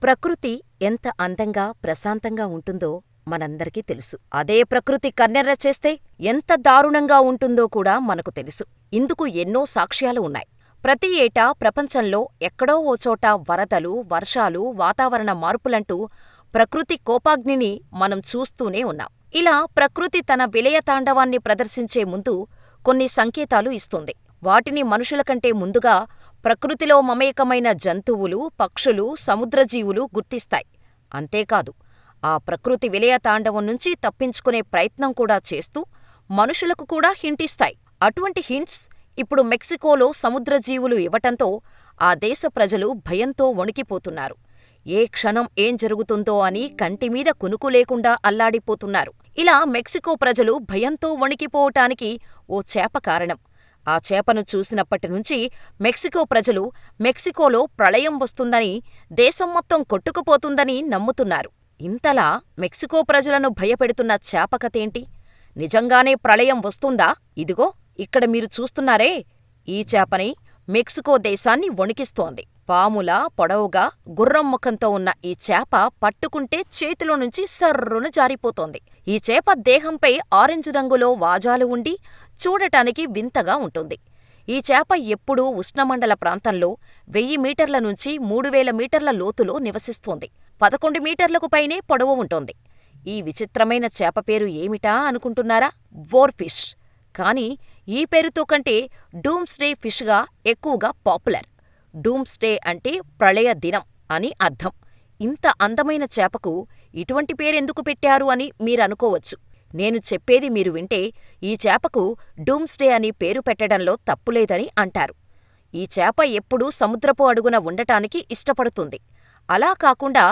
ప్రకృతి ఎంత అందంగా, ప్రశాంతంగా ఉంటుందో మనందరికీ తెలుసు. అదే ప్రకృతి కన్నెర్ర చేస్తే ఎంత దారుణంగా ఉంటుందో కూడా మనకు తెలుసు. ఇందుకు ఎన్నో సాక్ష్యాలు ఉన్నాయి. ప్రతి ఏటా ప్రపంచంలో ఎక్కడో ఓ చోట వరదలు, వర్షాలు, వాతావరణ మార్పులంటూ ప్రకృతి కోపాగ్నిని మనం చూస్తూనే ఉన్నాం. ఇలా ప్రకృతి తన విలయతాండవాన్ని ప్రదర్శించే ముందు కొన్ని సంకేతాలు ఇస్తుంది. వాటిని మనుషుల కంటే ముందుగా ప్రకృతిలో మమేకమైన జంతువులు, పక్షులు, సముద్రజీవులు గుర్తిస్తాయి. అంతేకాదు, ఆ ప్రకృతి విలయతాండవం నుంచి తప్పించుకునే ప్రయత్నం కూడా చేస్తూ మనుషులకు కూడా హింటిస్తాయి. అటువంటి హింట్స్ ఇప్పుడు మెక్సికోలో సముద్రజీవులు ఇవ్వటంతో ఆ దేశ ప్రజలు భయంతో వణికిపోతున్నారు. ఏ క్షణం ఏం జరుగుతుందో అని కంటిమీద కునుకు లేకుండా అల్లాడిపోతున్నారు. ఇలా మెక్సికో ప్రజలు భయంతో వణికిపోవటానికి ఓ చేప కారణం. ఆ చేపను చూసినప్పటినుంచి మెక్సికో ప్రజలు మెక్సికోలో ప్రళయం వస్తుందని, దేశం మొత్తం కొట్టుకుపోతుందని నమ్ముతున్నారు. ఇంతలా మెక్సికో ప్రజలను భయపెడుతున్న చేప కథేంటి? నిజంగానే ప్రళయం వస్తుందా? ఇదిగో ఇక్కడ మీరు చూస్తున్నారే, ఈ చేపని మెక్సికో దేశాన్ని వణికిస్తోంది. పాములా పొడవుగా గుర్రం ముఖంతో ఉన్న ఈ చేప పట్టుకుంటే చేతిలో నుంచి సర్రున జారిపోతోంది. ఈ చేప దేహంపై ఆరెంజ్ రంగులో వాజాలు ఉండి చూడటానికి వింతగా ఉంటుంది. ఈ చేప ఎప్పుడూ ఉష్ణమండల ప్రాంతంలో 1000 మీటర్ల నుంచి 3000 మీటర్ల లోతులో నివసిస్తోంది. 11 మీటర్లకు పైనే పొడవు ఉంటుంది. ఈ విచిత్రమైన చేప పేరు ఏమిటా అనుకుంటున్నారా? వోర్ఫిష్. కానీ ఈ పేరుతో కంటే డూమ్స్డే ఫిష్గా ఎక్కువగా పాపులర్. డూమ్స్డే అంటే ప్రళయ దినం అని అర్థం. ఇంత అందమైన చేపకు ఇటువంటి పేరెందుకు పెట్టారు అని మీరనుకోవచ్చు. నేను చెప్పేది మీరు వింటే ఈ చేపకు డూమ్స్డే అని పేరు పెట్టడంలో తప్పులేదని అంటారు. ఈ చేప ఎప్పుడూ సముద్రపు అడుగున ఉండటానికి ఇష్టపడుతుంది. అలా కాకుండా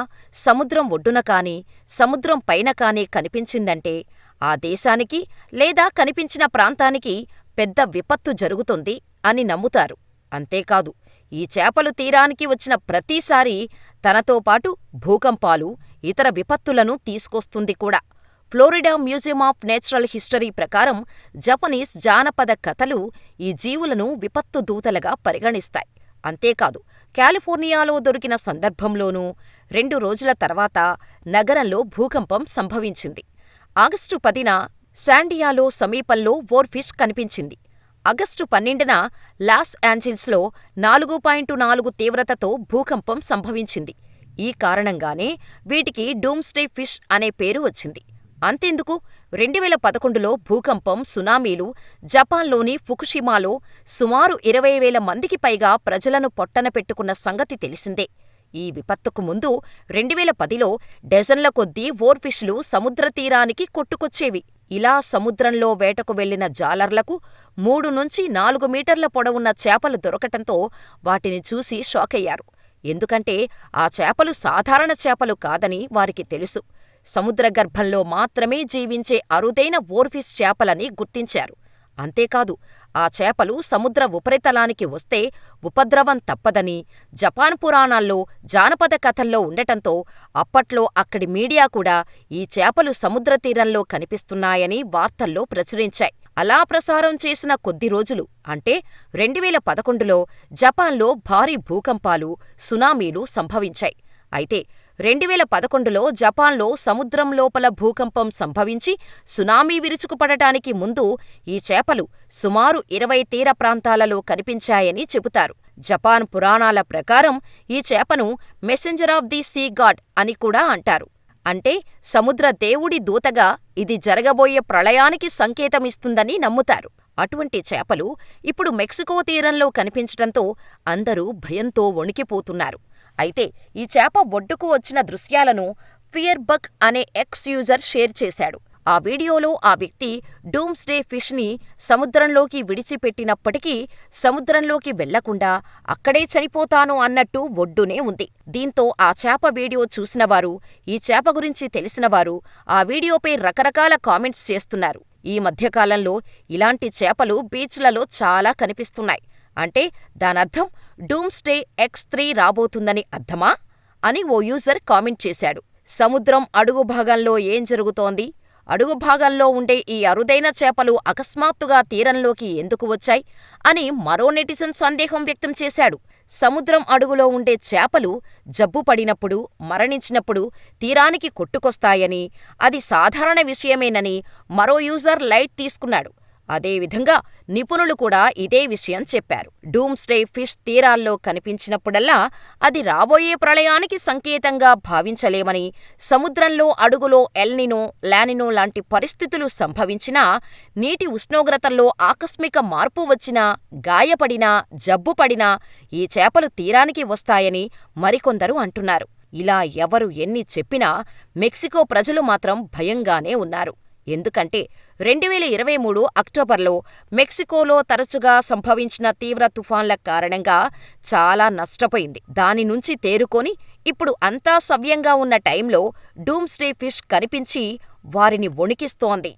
సముద్రం ఒడ్డున కానీ, సముద్రం పైన కానీ కనిపించిందంటే ఆ దేశానికి లేదా కనిపించిన ప్రాంతానికి పెద్ద విపత్తు జరుగుతుంది అని నమ్ముతారు. అంతేకాదు, ఈ చేపలు తీరానికి వచ్చిన ప్రతిసారీ తనతో పాటు భూకంపాలు, ఇతర విపత్తులను తీసుకొస్తుంది కూడా. Florida museum of natural history ప్రకారం జపనీస్ జానపద కథలు ఈ జీవులను విపత్తు దూతలుగా పరిగణిస్తాయి. అంతేకాదు, కాలిఫోర్నియాలో దొరికిన సందర్భంలోనూ 2 రోజుల తర్వాత నగరంలో భూకంపం సంభవించింది. ఆగస్టు 10న శాండియాలో సమీపంలో వోర్ఫిష్ కనిపించింది. ఆగస్టు 12న లాస్ ఏంజల్స్లో 4.4 తీవ్రతతో భూకంపం సంభవించింది. ఈ కారణంగానే వీటికి డూమ్స్డే ఫిష్ అనే పేరు వచ్చింది. అంతెందుకు, 2011లో భూకంపం, సునామీలు జపాన్లోని ఫుకుషిమాలో సుమారు 20,000 మందికి పైగా ప్రజలను పొట్టన పెట్టుకున్న సంగతి తెలిసిందే. ఈ విపత్తుకు ముందు 2010లో డజన్ల కొద్దీ వోర్ఫిష్లు సముద్రతీరానికి కొట్టుకొచ్చేవి. ఇలా సముద్రంలో వేటకు వెళ్లిన జాలర్లకు 3 నుంచి 4 మీటర్ల పొడవున్న చేపలు దొరకటంతో వాటిని చూసి షాకయ్యారు. ఎందుకంటే ఆ చేపలు సాధారణ చేపలు కాదని వారికి తెలుసు. సముద్రగర్భంలో మాత్రమే జీవించే అరుదైన వోర్ఫిష్ చేపలని గుర్తించారు. అంతేకాదు, ఆ చేపలు సముద్ర ఉపరితలానికి వస్తే ఉపద్రవం తప్పదని జపాన్ పురాణాల్లో, జానపద కథల్లో ఉండటంతో అప్పట్లో అక్కడి మీడియా కూడా ఈ చేపలు సముద్రతీరంలో కనిపిస్తున్నాయని వార్తల్లో ప్రచురించాయి. అలా ప్రసారం చేసిన కొద్ది రోజులు అంటే 2011లో జపాన్లో భారీ భూకంపాలు, సునామీలు సంభవించాయి. అయితే 2011లో జపాన్లో సముద్రం లోపల భూకంపం సంభవించి సునామీ విరుచుకుపడటానికి ముందు ఈ చేపలు సుమారు 20 తీర ప్రాంతాలలో కనిపించాయని చెబుతారు. జపాన్ పురాణాల ప్రకారం ఈ చేపను messenger of the sea God అని కూడా అంటారు. అంటే సముద్ర దేవుడి దూతగా ఇది జరగబోయే ప్రళయానికి సంకేతమిస్తుందని నమ్ముతారు. అటువంటి చేపలు ఇప్పుడు మెక్సికో తీరంలో కనిపించటంతో అందరూ భయంతో వణికిపోతున్నారు. అయితే ఈ చేప ఒడ్డుకు వచ్చిన దృశ్యాలను ఫియర్బక్ అనే ఎక్స్ యూజర్ షేర్ చేశాడు. ఆ వీడియోలో ఆ వ్యక్తి డూమ్స్డే ఫిష్ ని సముద్రంలోకి విడిచిపెట్టినప్పటికీ సముద్రంలోకి వెళ్లకుండా అక్కడే చనిపోతాను అన్నట్టు ఒడ్డునే ఉంది. దీంతో ఆ చేప వీడియో చూసినవారు, ఈ చేప గురించి తెలిసినవారు ఆ వీడియోపై రకరకాల కామెంట్స్ చేస్తున్నారు. ఈ మధ్యకాలంలో ఇలాంటి చేపలు బీచ్లలో చాలా కనిపిస్తున్నాయి. అంటే దానర్థం డూమ్స్డే X3 రాబోతుందని అర్థమా అని ఓ యూజర్ కామెంట్ చేశాడు. సముద్రం అడుగు భాగంలో ఏం జరుగుతోంది, అడుగు భాగంలో ఉండే ఈ అరుదైన చేపలు అకస్మాత్తుగా తీరంలోకి ఎందుకు వచ్చాయి అని మరో నెటిజన్ సందేహం వ్యక్తం చేశాడు. సముద్రం అడుగులో ఉండే చేపలు జబ్బుపడినప్పుడు, మరణించినప్పుడు తీరానికి కొట్టుకొస్తాయని, అది సాధారణ విషయమేనని మరో యూజర్ లైట్ తీసుకున్నాడు. అదేవిధంగా నిపుణులు కూడా ఇదే విషయం చెప్పారు. డూమ్స్డే ఫిష్ తీరాల్లో కనిపించినప్పుడల్లా అది రాబోయే ప్రళయానికి సంకేతంగా భావించలేమని, సముద్రంలో అడుగులో ఎల్నినో, లానినో లాంటి పరిస్థితులు సంభవించినా, నీటి ఉష్ణోగ్రతల్లో ఆకస్మిక మార్పు వచ్చినా, గాయపడినా, జబ్బుపడినా ఈ చేపలు తీరానికి వస్తాయని మరికొందరు అంటున్నారు. ఇలా ఎవరు ఎన్ని చెప్పినా మెక్సికో ప్రజలు మాత్రం భయంగానే ఉన్నారు. ఎందుకంటే 2023 అక్టోబర్లో మెక్సికోలో తరచుగా సంభవించిన తీవ్ర తుఫాన్ల కారణంగా చాలా నష్టపోయింది. దాని నుంచి తేరుకొని ఇప్పుడు అంతా సవ్యంగా ఉన్న టైంలో డూమ్స్డే ఫిష్ కనిపించి వారిని వణికిస్తోంది.